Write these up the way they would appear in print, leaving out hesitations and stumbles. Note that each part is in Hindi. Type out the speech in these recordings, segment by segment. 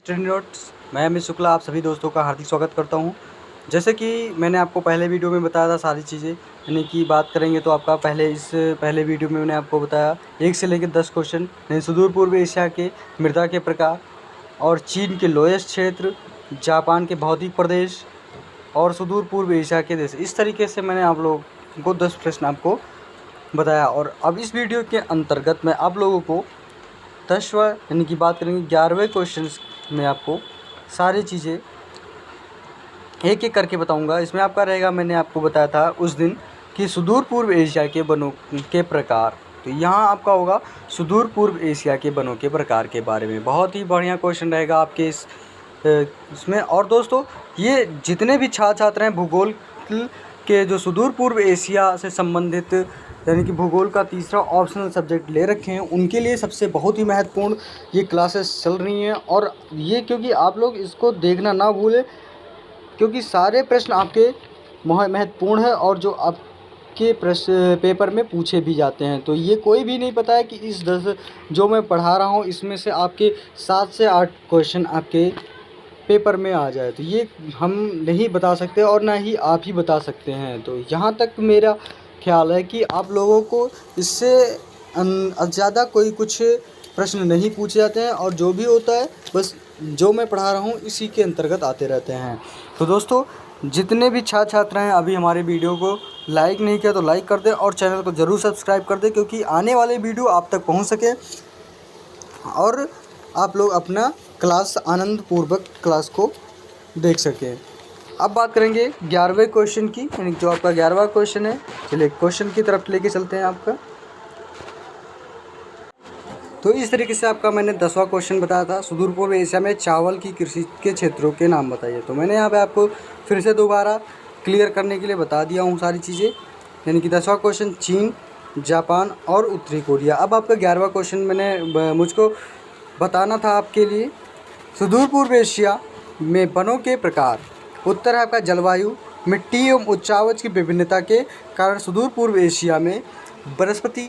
Study notes. मैं अमित शुक्ला आप सभी दोस्तों का हार्दिक स्वागत करता हूं। जैसे कि मैंने आपको पहले वीडियो में बताया था सारी चीज़ें, यानी कि बात करेंगे तो आपका पहले वीडियो में मैंने आपको बताया 1 से लेकर 10 क्वेश्चन, यानी सुदूर पूर्व एशिया के मृदा के प्रकार और चीन के लोएस्ट क्षेत्र, जापान के भौतिक प्रदेश और सुदूर पूर्व एशिया के देश। इस तरीके से मैंने आप लोगों को 10 प्रश्न आपको बताया। और अब इस वीडियो के अंतर्गत मैं आप लोगों को 10वां यानी कि बात करेंगे 11वें क्वेश्चन में आपको सारी चीज़ें एक एक करके बताऊंगा। इसमें आपका रहेगा, मैंने आपको बताया था उस दिन कि सुदूर पूर्व एशिया के वनों के प्रकार। तो यहाँ आपका होगा सुदूर पूर्व एशिया के वनों के प्रकार के बारे में। बहुत ही बढ़िया क्वेश्चन रहेगा आपके इसमें। और दोस्तों, ये जितने भी छात्र हैं भूगोल के जो सुदूर पूर्व एशिया से संबंधित यानी कि भूगोल का तीसरा ऑप्शनल सब्जेक्ट ले रखे हैं, उनके लिए सबसे बहुत ही महत्वपूर्ण ये क्लासेस चल रही हैं। और ये क्योंकि आप लोग इसको देखना ना भूलें, क्योंकि सारे प्रश्न आपके महत्वपूर्ण है और जो आपके प्रश्न पेपर में पूछे भी जाते हैं। तो ये कोई भी नहीं पता है कि इस 10 जो मैं पढ़ा रहा हूँ इसमें से आपके 7 से 8 क्वेश्चन आपके पेपर में आ जाए, तो ये हम नहीं बता सकते और ना ही आप ही बता सकते हैं। तो यहाँ तक मेरा ख्याल है कि आप लोगों को इससे ज़्यादा कोई कुछ प्रश्न नहीं पूछे जाते हैं, और जो भी होता है बस जो मैं पढ़ा रहा हूँ इसी के अंतर्गत आते रहते हैं। तो दोस्तों, जितने भी छात्र हैं अभी हमारे वीडियो को लाइक नहीं किया तो लाइक कर दें और चैनल को ज़रूर सब्सक्राइब कर दें, क्योंकि आने वाले वीडियो आप तक पहुँच सके और आप लोग अपना क्लास आनंदपूर्वक क्लास को देख सकें। अब बात करेंगे 11वें क्वेश्चन की, यानी जो आपका 11वां क्वेश्चन है। चलिए क्वेश्चन की तरफ लेके चलते हैं आपका। तो इस तरीके से आपका मैंने 10वां क्वेश्चन बताया था, सुदूर पूर्व एशिया में चावल की कृषि के क्षेत्रों के नाम बताइए। तो मैंने यहाँ पे आपको फिर से दोबारा क्लियर करने के लिए बता दिया हूँ सारी चीज़ें, यानी कि 10वां क्वेश्चन चीन, जापान और उत्तरी कोरिया। अब आपका 11वां क्वेश्चन मैंने मुझको बताना था आपके लिए, सुदूर पूर्व एशिया में वनों के प्रकार। उत्तर है आपका जलवायु, मिट्टी एवं उच्चावच की विभिन्नता के कारण सुदूर पूर्व एशिया में वनस्पति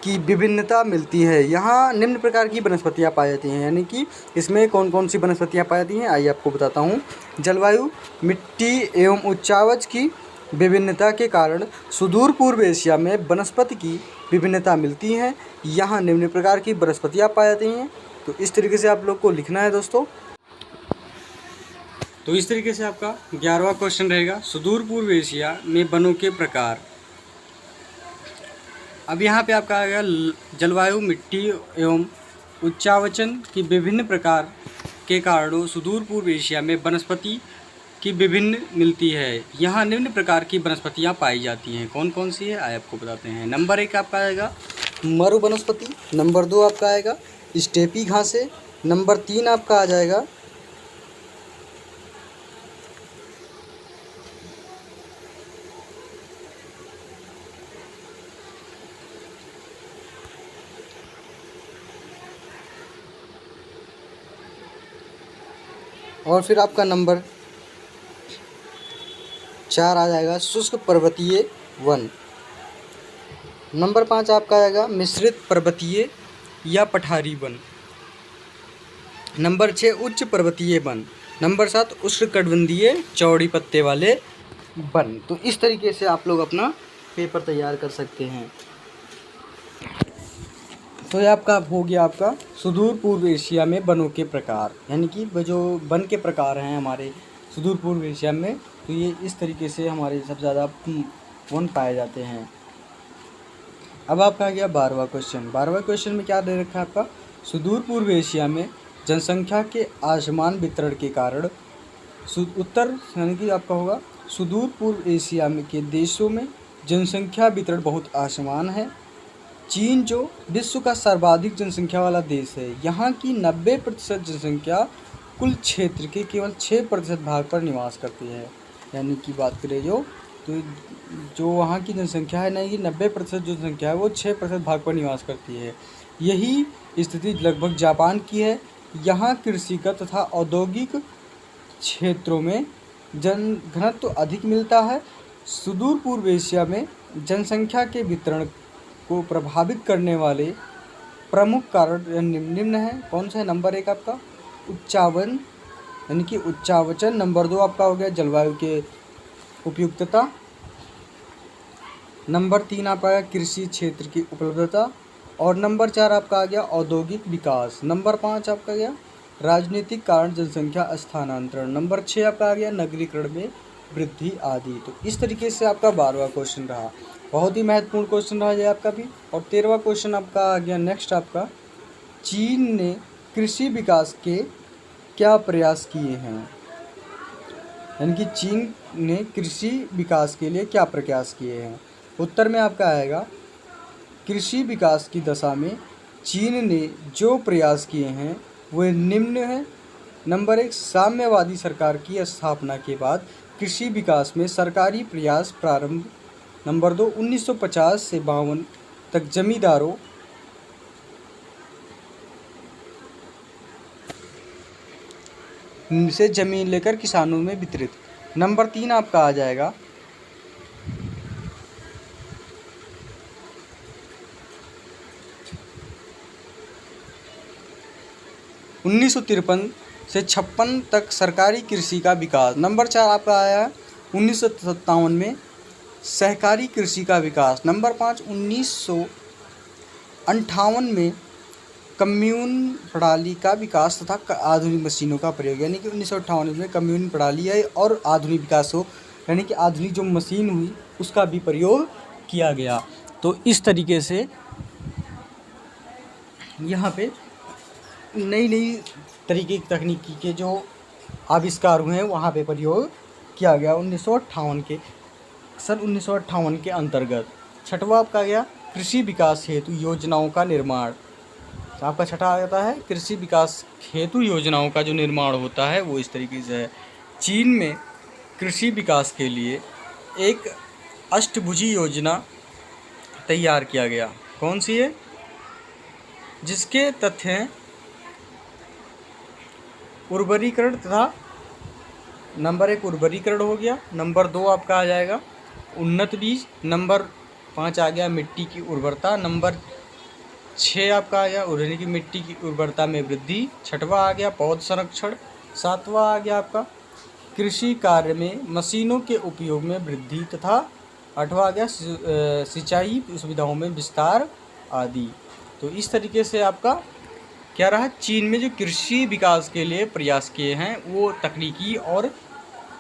की विभिन्नता मिलती है। यहाँ निम्न प्रकार की वनस्पतियाँ पाई जाती हैं, यानी कि इसमें कौन कौन सी वनस्पतियाँ पाई जाती हैं आइए आपको बताता हूँ। जलवायु, मिट्टी एवं उच्चावच की विभिन्नता के कारण सुदूर पूर्व एशिया में वनस्पति की विभिन्नता मिलती हैं। यहाँ निम्न प्रकार की वनस्पतियाँ पाई जाती हैं। तो इस तरीके से आप लोग को लिखना है दोस्तों। तो इस तरीके से आपका 11वां क्वेश्चन रहेगा, सुदूर पूर्व एशिया में वनों के प्रकार। अब यहाँ पे आपका आएगा जलवायु, मिट्टी एवं उच्चावचन की विभिन्न प्रकार के कारणों सुदूर पूर्व एशिया में वनस्पति की विभिन्न मिलती है। यहाँ निम्न प्रकार की वनस्पतियाँ पाई जाती हैं। कौन कौन सी है आइए आपको बताते हैं। नंबर 1 आपका आएगा मरु वनस्पति, नंबर 2 आपका आएगा स्टेपी घासें, नंबर 3 आपका आ जाएगा और फिर आपका नंबर 4 आ जाएगा शुष्क पर्वतीय वन, नंबर 5 आपका आएगा मिश्रित पर्वतीय या पठारी वन, नंबर 6 उच्च पर्वतीय वन, नंबर 7 उष्णकटिबंधीय चौड़ी पत्ते वाले वन। तो इस तरीके से आप लोग अपना पेपर तैयार कर सकते हैं। तो ये आपका हो गया आपका सुदूर पूर्व एशिया में वनों के प्रकार, यानी कि जो वन के प्रकार हैं हमारे सुदूर पूर्व एशिया में, तो ये इस तरीके से हमारे सबसे ज़्यादा वन पाए जाते हैं। अब आपका आ गया 12वां क्वेश्चन। 12वां क्वेश्चन में क्या दे रखा है आपका, सुदूर पूर्व एशिया में जनसंख्या के असमान वितरण के कारण उत्तर, यानी कि आपका होगा सुदूर पूर्व एशिया में के देशों में जनसंख्या वितरण बहुत असमान है। चीन जो विश्व का सर्वाधिक जनसंख्या वाला देश है, यहाँ की 90% जनसंख्या कुल क्षेत्र के केवल 6% भाग पर निवास करती है। यानी कि बात करें जो वहाँ की जनसंख्या है, नहीं कि 90% जो जनसंख्या है वो 6% भाग पर निवास करती है। यही स्थिति लगभग जापान की है। यहाँ कृषिगत तथा औद्योगिक क्षेत्रों में जन घनत्व अधिक मिलता है। सुदूर पूर्व एशिया में जनसंख्या के वितरण को प्रभावित करने वाले प्रमुख कारण निम्न है। कौन सा है? नंबर 1 आपका उच्चावन यानी कि उच्चावचन। नंबर 2 आपका हो गया जलवायु के उपयुक्तता। नंबर 3 आपका आ गया कृषि क्षेत्र की उपलब्धता। और नंबर 4 आपका आ गया औद्योगिक विकास। नंबर 5 आपका आ गया राजनीतिक कारण जनसंख्या स्थानांतरण। नंबर 6 आपका आ गया नगरीकरण में वृद्धि आदि। तो इस तरीके से आपका 12वां क्वेश्चन रहा, बहुत ही महत्वपूर्ण क्वेश्चन रहा है आपका भी। और 13वां क्वेश्चन आपका आ गया नेक्स्ट आपका, चीन ने कृषि विकास के क्या प्रयास किए हैं, यानी कि चीन ने कृषि विकास के लिए क्या प्रयास किए हैं। उत्तर में आपका आएगा कृषि विकास की दशा में चीन ने जो प्रयास किए हैं वे निम्न हैं। नंबर 1, साम्यवादी सरकार की स्थापना के बाद कृषि विकास में सरकारी प्रयास प्रारंभ। नंबर 2, 1950 से 52 तक जमींदारों से जमीन लेकर किसानों में वितरित। नंबर 3 आपका आ जाएगा 1953 से 56 तक सरकारी कृषि का विकास। नंबर 4 आपका आया है 1957 में सहकारी कृषि का विकास। नंबर 5, 1958 में कम्यून प्रणाली का विकास तथा आधुनिक मशीनों का प्रयोग, यानी कि 1958 में कम्यून प्रणाली है और आधुनिक विकास हो, यानी कि आधुनिक जो मशीन हुई उसका भी प्रयोग किया गया। तो इस तरीके से यहाँ पे नई नई तरीके की तकनीकी के जो आविष्कार हुए हैं वहाँ पे प्रयोग किया गया 1958 के सन 1958 के अंतर्गत। छठवां आपका गया कृषि विकास हेतु योजनाओं का निर्माण। तो आपका छठा आ जाता है कृषि विकास हेतु योजनाओं का जो निर्माण होता है वो इस तरीके से है। चीन में कृषि विकास के लिए एक अष्टभुजी योजना तैयार किया गया। कौन सी है? जिसके तथ्य हैं उर्वरीकरण तथा, नंबर 1 उर्वरीकरण हो गया। नंबर 2 आपका आ जाएगा उन्नत बीज। नंबर 5 आ गया मिट्टी की उर्वरता। नंबर 6 आपका आ गया यानी कि मिट्टी की उर्वरता में वृद्धि। छठवां आ गया पौध संरक्षण। सातवां आ गया आपका कृषि कार्य में मशीनों के उपयोग में वृद्धि तथा आठवां आ गया सिंचाई सुविधाओं में विस्तार आदि। तो इस तरीके से आपका क्या रहा, चीन में जो कृषि विकास के लिए प्रयास किए हैं वो तकनीकी और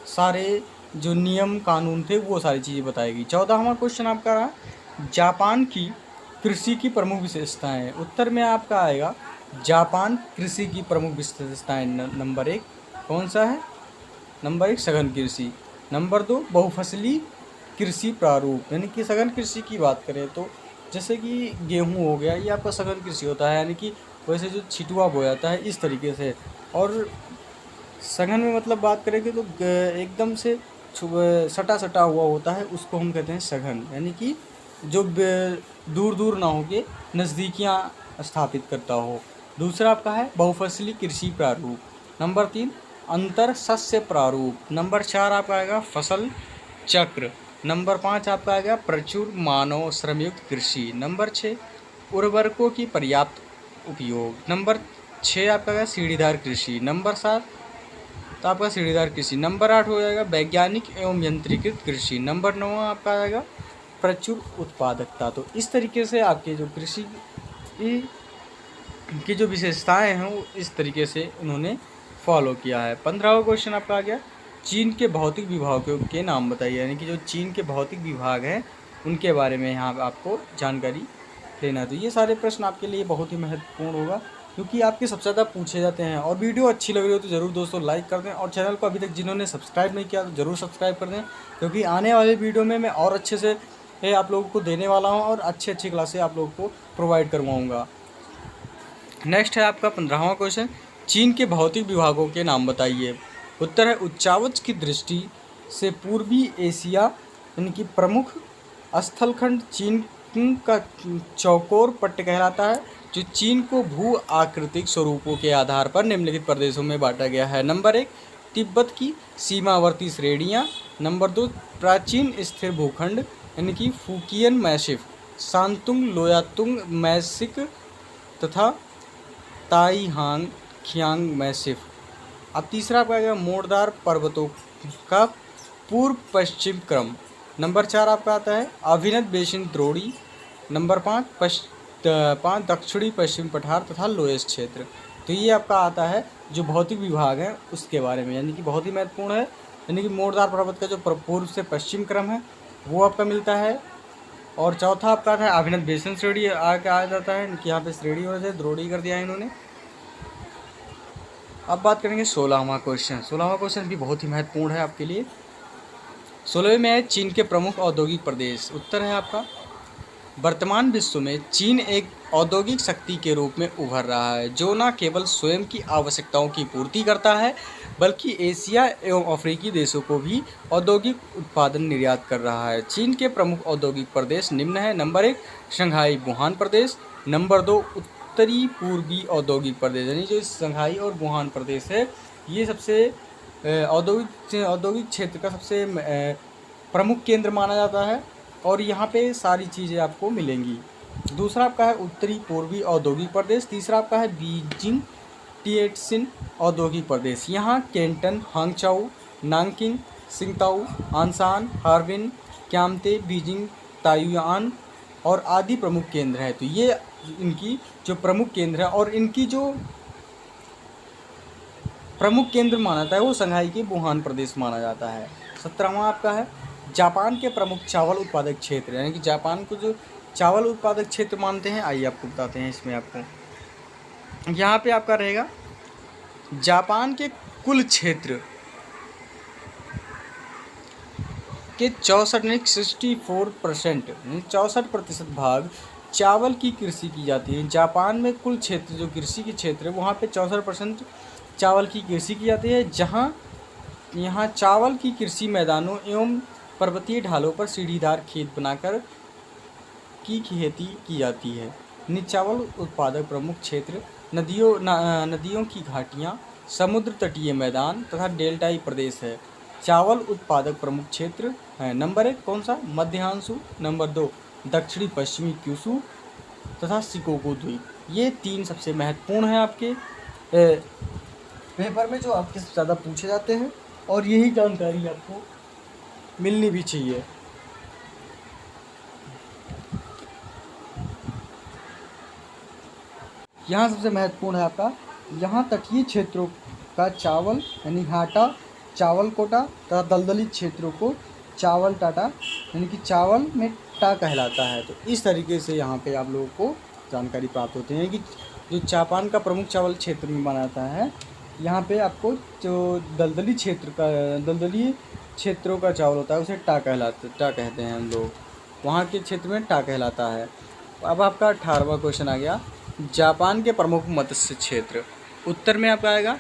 सारे जो नियम कानून थे वो सारी चीज़ें बताएगी। 14वां क्वेश्चन आपका रहा जापान की कृषि की प्रमुख विशेषताएं। उत्तर में आपका आएगा जापान कृषि की प्रमुख विशेषताएं। नंबर 1 कौन सा है? नंबर 1 सघन कृषि। नंबर 2 बहुफसली कृषि प्रारूप, यानी कि सघन कृषि की बात करें तो जैसे कि गेहूँ हो गया ये आपका सघन कृषि होता है, यानी कि वैसे जो छिटुआ बोया जाता है इस तरीके से। और सघन में मतलब बात करेंगे तो एकदम से सटा सटा हुआ होता है उसको हम कहते हैं सघन, यानी कि जो दूर दूर ना हो के नज़दीकियाँ स्थापित करता हो। दूसरा आपका है बहुफसली कृषि प्रारूप। नंबर 3 अंतर शस्य प्रारूप। नंबर 4 आपका आएगा फसल चक्र। नंबर 5 आपका आएगा प्रचुर मानव श्रमयुक्त कृषि। नंबर 6 उर्वरकों की पर्याप्त उपयोग। नंबर 6 आपका आएगा सीढ़ीदार कृषि। नंबर 7 तो आपका सीढ़ीदार कृषि। नंबर 8 हो जाएगा वैज्ञानिक एवं यंत्रीकृत कृषि। नंबर 9 आपका आएगा प्रचुर उत्पादकता। तो इस तरीके से आपके जो कृषि की जो विशेषताएं हैं वो इस तरीके से उन्होंने फॉलो किया है। 15वां क्वेश्चन आपका आ गया चीन के भौतिक विभागों के नाम बताइए, यानी कि जो चीन के भौतिक विभाग हैं उनके बारे में यहाँ आपको जानकारी लेना। तो ये सारे प्रश्न आपके लिए बहुत ही महत्वपूर्ण होगा क्योंकि आपके सबसे ज़्यादा पूछे जाते हैं। और वीडियो अच्छी लग रही हो तो ज़रूर दोस्तों लाइक कर दें, और चैनल को अभी तक जिन्होंने सब्सक्राइब नहीं किया तो ज़रूर सब्सक्राइब कर दें, क्योंकि आने वाले वीडियो में मैं और अच्छे से आप लोगों को देने वाला हूँ और अच्छी क्लासें आप लोगों को प्रोवाइड करवाऊँगा। नेक्स्ट है आपका 15वां क्वेश्चन चीन के भौतिक विभागों के नाम बताइए। उत्तर है उच्चावच की दृष्टि से पूर्वी एशिया यानी कि प्रमुख स्थलखंड चीन का चौकोर पट्ट कहलाता है, जो चीन को भू आकृतिक स्वरूपों के आधार पर निम्नलिखित प्रदेशों में बांटा गया है। नंबर 1 तिब्बत की सीमावर्ती श्रेणियाँ। नंबर 2 प्राचीन स्थिर भूखंड यानी कि फुकियन मैसिफ, शांतुंग लोयातुंग मैसिक तथा ताइहांग खियांग मैसिफ। अब तीसरा आपका आएगा मोड़दार पर्वतों का पूर्व पश्चिम क्रम। नंबर 4 आपका आता है अभिनव बेसिन द्रोणी। नंबर 5 दक्षिणी पश्चिम पठार तथा लोएस्ट क्षेत्र। तो ये आपका आता है जो भौतिक विभाग है उसके बारे में, यानी कि बहुत ही महत्वपूर्ण है। यानी कि मोड़दार पर्वत का जो पूर्व से पश्चिम क्रम है वो आपका मिलता है। और चौथा आपका आता है अभिनव बेसिन श्रेणी आ जाता है कि यहाँ पे श्रेणी होने से द्रोणी कर दिया है इन्होंने। अब बात करेंगे 16वां क्वेश्चन। 16वां क्वेश्चन भी बहुत ही महत्वपूर्ण है आपके लिए। 16वें में है चीन के प्रमुख औद्योगिक प्रदेश। उत्तर है आपका वर्तमान विश्व में चीन एक औद्योगिक शक्ति के रूप में उभर रहा है जो न केवल स्वयं की आवश्यकताओं की पूर्ति करता है बल्कि एशिया एवं अफ्रीकी देशों को भी औद्योगिक उत्पादन निर्यात कर रहा है। चीन के प्रमुख औद्योगिक प्रदेश निम्न है। नंबर 1 शंघाई वुहान प्रदेश। नंबर 2 उत्तरी पूर्वी औद्योगिक प्रदेश, यानी जो शंघाई और वुहान प्रदेश है ये सबसे औद्योगिक क्षेत्र का सबसे प्रमुख केंद्र माना जाता है और यहाँ पे सारी चीज़ें आपको मिलेंगी। दूसरा आपका है उत्तरी पूर्वी औद्योगिक प्रदेश। तीसरा आपका है बीजिंग टिएट्सिन औद्योगिक प्रदेश। यहाँ केंटन, हांगचाओ, नानकिंग, सिंगताओ, आंसान, हार्बिन, क्यामते, बीजिंग, ताइयुआन और आदि प्रमुख केंद्र हैं। तो ये इनकी जो प्रमुख केंद्र है और इनकी जो प्रमुख केंद्र माना जाता है वो शंघाई के वुहान प्रदेश माना जाता है। 17वां आपका है जापान के प्रमुख चावल उत्पादक क्षेत्र, यानी कि जापान को जो चावल उत्पादक क्षेत्र मानते हैं, आइए आपको बताते हैं। इसमें आपको यहाँ पे आपका रहेगा जापान के कुल क्षेत्र के 64% भाग चावल की कृषि की जाती है। जापान में कुल क्षेत्र जो कृषि के क्षेत्र है वहाँ पे 64% चावल की कृषि की जाती है, जहाँ यहाँ चावल की कृषि मैदानों एवं पर्वतीय ढालों पर सीढ़ीदार खेत बनाकर की खेती की जाती है। चावल उत्पादक प्रमुख क्षेत्र नदियों की घाटियाँ, समुद्र तटीय मैदान तथा डेल्टाई प्रदेश है। चावल उत्पादक प्रमुख क्षेत्र हैं नंबर 1 कौन सा मध्यांशु, नंबर 2 दक्षिणी पश्चिमी क्यूशू तथा शिकोकू द्वीप। ये 3 सबसे महत्वपूर्ण हैं आपके पेपर में जो आपके सबसे ज़्यादा पूछे जाते हैं और यही जानकारी आपको मिलनी भी चाहिए। यहाँ सबसे महत्वपूर्ण है आपका यहाँ तटीय क्षेत्रों का चावल यानी हाटा, चावल कोटा तथा दलदली क्षेत्रों को चावल टाटा यानी कि चावल में टा कहलाता है। तो इस तरीके से यहाँ पे आप लोगों को जानकारी प्राप्त होती है कि जो जापान का प्रमुख चावल क्षेत्र में माना जाता है, यहाँ पे आपको जो दलदली क्षेत्रों का चावल होता है उसे टा कहते हैं हम लोग, वहाँ के क्षेत्र में टा कहलाता है। अब आपका 18वां क्वेश्चन आ गया जापान के प्रमुख मत्स्य क्षेत्र। उत्तर में आपका आएगा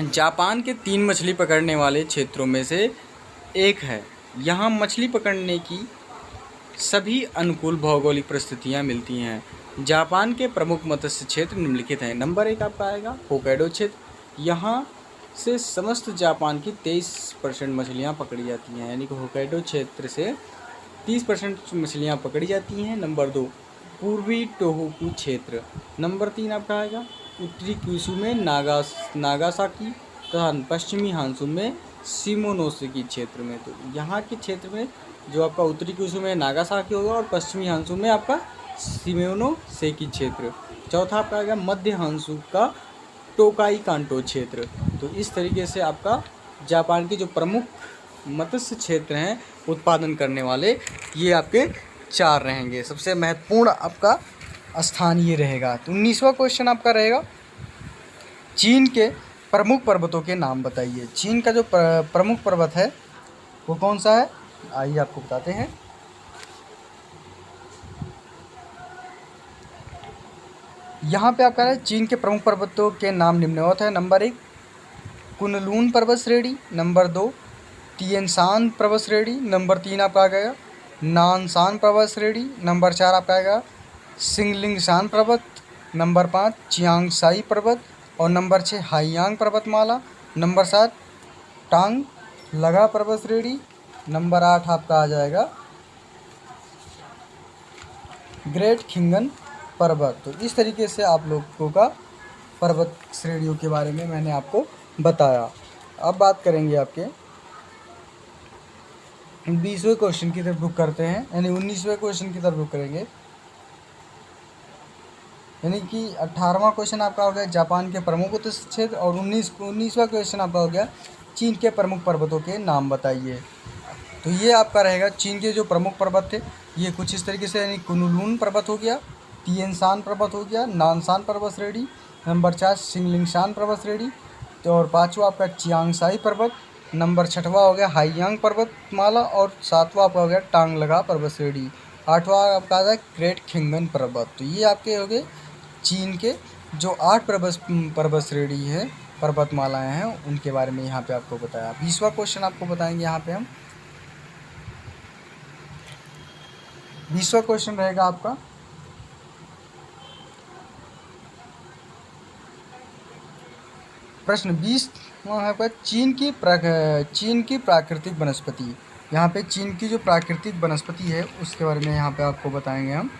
जापान के 3 मछली पकड़ने वाले क्षेत्रों में से एक है। यहाँ मछली पकड़ने की सभी अनुकूल भौगोलिक परिस्थितियाँ मिलती हैं। जापान के प्रमुख मत्स्य क्षेत्र निम्नलिखित हैं। नंबर 1 आपका आएगा होक्काइडो क्षेत्र। यहाँ से समस्त जापान की 23% मछलियाँ पकड़ी जाती हैं, यानी कि होक्काइडो क्षेत्र से 30% मछलियाँ पकड़ी जाती हैं। नंबर 2 पूर्वी टोहोकू क्षेत्र। नंबर 3 आपका आएगा उत्तरी क्यूशू में नागासाकी तथा पश्चिमी हांसू में शिमोनोसेकी क्षेत्र में। तो यहाँ के क्षेत्र में जो आपका उत्तरी क्यूशू में नागासाकी होगा और पश्चिमी हांसू में आपका शिमोनोसेकी क्षेत्र। चौथा आपका आएगा मध्य हांसू का टोकाई कांटो क्षेत्र। तो इस तरीके से आपका जापान के जो प्रमुख मत्स्य क्षेत्र हैं उत्पादन करने वाले ये आपके 4 रहेंगे। सबसे महत्वपूर्ण आपका स्थान ये रहेगा। तो 19वां क्वेश्चन आपका रहेगा चीन के प्रमुख पर्वतों के नाम बताइए। चीन का जो प्रमुख पर्वत है वो कौन सा है, आइए आपको बताते हैं। यहाँ पे आपका है चीन के प्रमुख पर्वतों के नाम निम्नवत है। नंबर 1 कुनलून पर्वत श्रेणी। नंबर 2 तिएनशान पर्वत श्रेणी। नंबर 3 आपका आ गया नानशान पर्वत श्रेणी। नंबर 4 आपका आएगा सिंगलिंगशान पर्वत। नंबर 5 चियांगसाई पर्वत और नंबर 6 हाइयांग पर्वतमाला। नंबर 7 टांग लगा पर्वत श्रेणी। नंबर 8 आपका आ जाएगा ग्रेट खिंगन पर्वत। तो इस तरीके से आप लोगों का पर्वत श्रेणियों के बारे में मैंने आपको बताया। अब बात करेंगे आपके 20वें क्वेश्चन की तरफ रुख करते हैं, यानी 19वें क्वेश्चन की तरफ रुख करेंगे। यानी कि 18वां क्वेश्चन आपका हो गया जापान के प्रमुख उत्तरी क्षेत्र, और 19वां क्वेश्चन आपका हो गया चीन के प्रमुख पर्वतों के नाम बताइए। तो ये आपका रहेगा चीन के जो प्रमुख पर्वत थे ये कुछ इस तरीके से, यानी कुनलुन पर्वत हो गया, तिएनशान पर्वत हो गया, नानशान पर्वत श्रेणी, नंबर 4 शिंगलिंगशान पर्वत श्रेणी, तो और 5वां आपका चियांगसाई पर्वत, नंबर 6वां हो गया हाइयांग पर्वतमाला, और 7वां आपका हो गया टांगलगा पर्वत श्रेणी, 8वां आपका आता है ग्रेट खिंगन पर्वत। तो ये आपके हो गए चीन के जो 8 पर्वत श्रेणी है, पर्वतमालाएँ हैं, उनके बारे में यहाँ पे आपको बताया। 20वां क्वेश्चन आपको बताएंगे यहाँ पे हम। 20वां क्वेश्चन रहेगा आपका प्रश्न 20 है आपका चीन की प्राकृतिक वनस्पति। यहाँ पे चीन की जो प्राकृतिक वनस्पति है उसके बारे में यहाँ पे आपको बताएंगे हम।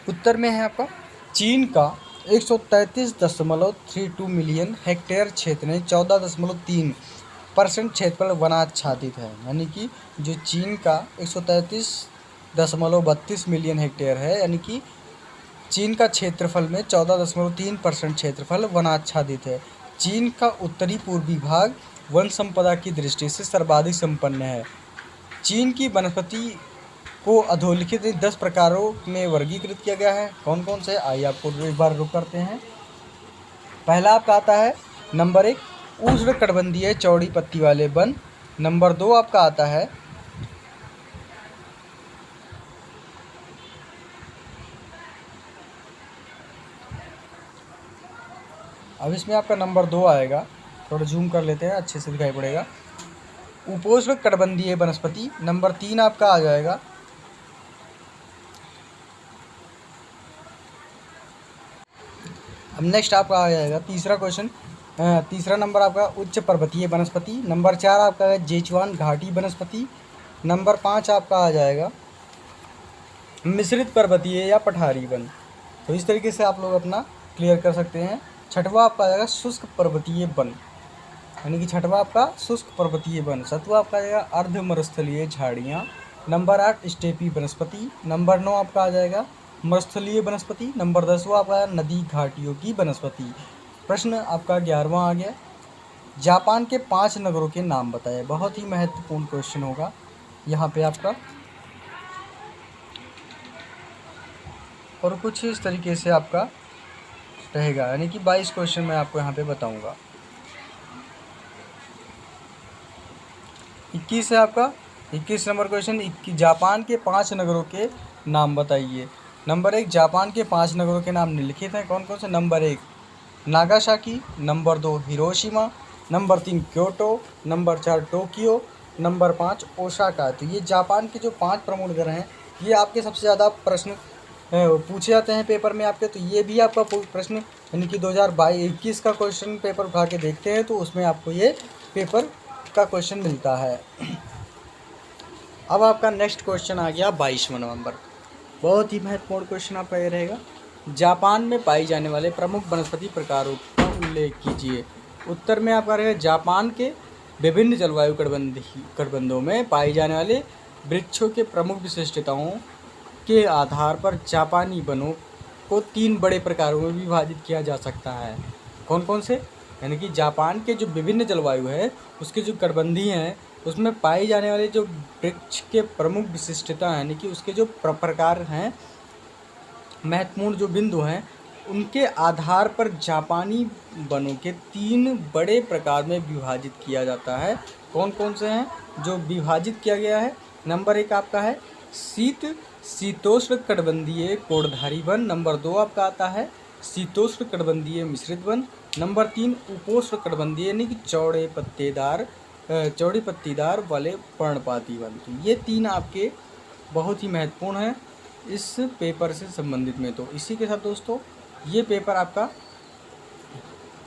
उत्तर में है आपका चीन का 133.32 मिलियन हेक्टेयर क्षेत्र में 14.3% क्षेत्रफल वनाच्छादित है। यानी कि जो चीन का 133.32 मिलियन हेक्टेयर है, यानी कि चीन का क्षेत्रफल में 14.3% क्षेत्रफल वनाच्छादित है। चीन का उत्तरी पूर्वी भाग वन संपदा की दृष्टि से सर्वाधिक संपन्न है। चीन की वनस्पति को अधोलिखित 10 प्रकारों में वर्गीकृत किया गया है। कौन कौन से, आइए आपको एक बार रुक करते हैं। पहला आपका आता है नंबर 1 उष्णकटिबंधीय चौड़ी पत्ती वाले वन, नंबर 2 आपका आता है अब इसमें आपका नंबर 2 आएगा, थोड़ा जूम कर लेते हैं, अच्छे से दिखाई पड़ेगा, उपोष्णकटिबंधीय वनस्पति। नंबर 3 आपका आ जाएगा अब नेक्स्ट आपका आ जाएगा तीसरा क्वेश्चन, तीसरा नंबर आपका उच्च पर्वतीय वनस्पति। नंबर 4 आपका है जेचुआन घाटी वनस्पति। नंबर 5 आपका आ जाएगा मिश्रित पर्वतीय या पठारी वन। तो इस तरीके से आप लोग अपना क्लियर कर सकते हैं। छठवां आपका आ जाएगा शुष्क पर्वतीय वन, यानी कि छठवां आपका शुष्क पर्वतीय वन। सातवां आपका आ जाएगा अर्धमरुस्थलीय झाड़ियाँ। नंबर 8 स्टेपी वनस्पति। नंबर 9 आपका आ जाएगा मरुस्थलीय वनस्पति। नंबर 10वां आपका नदी घाटियों की वनस्पति। प्रश्न आपका 11वां आ गया, जापान के 5 नगरों के नाम बताए। बहुत ही महत्वपूर्ण क्वेश्चन होगा यहाँ पे आपका, और कुछ इस तरीके से आपका रहेगा, यानी कि 22 क्वेश्चन मैं आपको यहाँ पे बताऊँगा। 21 है आपका 21 नंबर क्वेश्चन, जापान के 5 नगरों के नाम बताइए। नंबर 1 जापान के 5 नगरों के नाम निम्नलिखित हैं। कौन कौन से? Number 1 Nagasaki, number 2 Hiroshima, number 3 Kyoto, number 4 Tokyo, number 5 Osaka. तो ये जापान के जो 5 प्रमुख नगर हैं, ये आपके सबसे ज़्यादा प्रश्न पूछे जाते हैं पेपर में आपके। तो ये भी आपका प्रश्न, यानी कि 2022-21 का क्वेश्चन पेपर उठा के देखते हैं तो उसमें आपको ये पेपर का क्वेश्चन मिलता है। अब आपका नेक्स्ट क्वेश्चन आ गया 22वां नंबर। बहुत ही महत्वपूर्ण क्वेश्चन आपका ये रहेगा, जापान में पाई जाने वाले प्रमुख वनस्पति प्रकारों का उल्लेख कीजिए। उत्तर में आपका रहेगा जापान के विभिन्न जलवायु कटिबंधों में पाई जाने वाले वृक्षों के प्रमुख विशिष्टताओं के आधार पर जापानी वनों को 3 बड़े प्रकारों में विभाजित किया जा सकता है। कौन कौन से? यानी कि जापान के जो विभिन्न जलवायु है उसके जो कटिबंधी हैं उसमें पाए जाने वाले जो वृक्ष के प्रमुख विशिष्टता, यानी कि उसके जो प्रकार हैं, महत्वपूर्ण जो बिंदु हैं, उनके आधार पर जापानी वनों के 3 बड़े प्रकार में विभाजित किया जाता है। कौन कौन से हैं जो विभाजित किया गया है? नंबर 1 आपका है शीतोष्ण कटिबंधीय कोड़धारी वन। नंबर 2 आपका आता है शीतोष्ण कटिबंधीय मिश्रित वन। नंबर 3 उपोष्ण कटिबंधीय, यानी कि चौड़ी पत्तीदार वाले पर्णपाती वन। तो ये 3 आपके बहुत ही महत्वपूर्ण हैं इस पेपर से संबंधित में। तो इसी के साथ दोस्तों ये पेपर आपका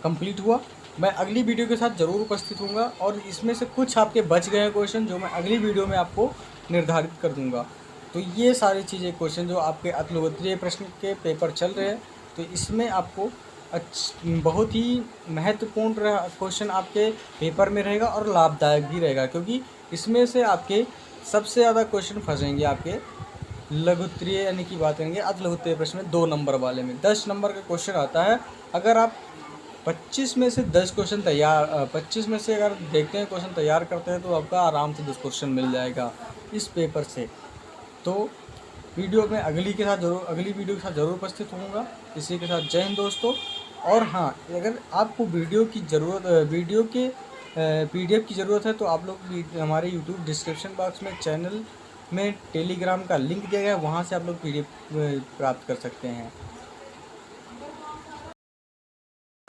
कंप्लीट हुआ। मैं अगली वीडियो के साथ ज़रूर उपस्थित हूँगा, और इसमें से कुछ आपके बच गए हैं क्वेश्चन जो मैं अगली वीडियो में आपको निर्धारित कर दूँगा। तो ये सारी चीज़ें क्वेश्चन जो आपके अतिलोकप्रिय प्रश्न के पेपर चल रहे हैं, तो इसमें आपको बहुत ही महत्वपूर्ण क्वेश्चन आपके पेपर में रहेगा और लाभदायक भी रहेगा, क्योंकि इसमें से आपके सबसे ज़्यादा क्वेश्चन फंसेंगे आपके लघुत्तरीय यानी कि बात करेंगे अतिलघुत्तरीय प्रश्न में 2 नंबर वाले में। 10 नंबर का क्वेश्चन आता है, अगर आप 25 में से 10 क्वेश्चन 25 में से अगर देखते हैं क्वेश्चन तैयार करते हैं तो आपका आराम से 10 क्वेश्चन मिल जाएगा इस पेपर से। तो वीडियो में अगली वीडियो के साथ ज़रूर उपस्थित होऊंगा। इसी के साथ जय हिंद दोस्तों। और हाँ, अगर आपको वीडियो के PDF की ज़रूरत है तो आप लोग हमारे YouTube डिस्क्रिप्शन बॉक्स में चैनल में टेलीग्राम का लिंक दिया गया है, वहाँ से आप लोग PDF प्राप्त कर सकते हैं।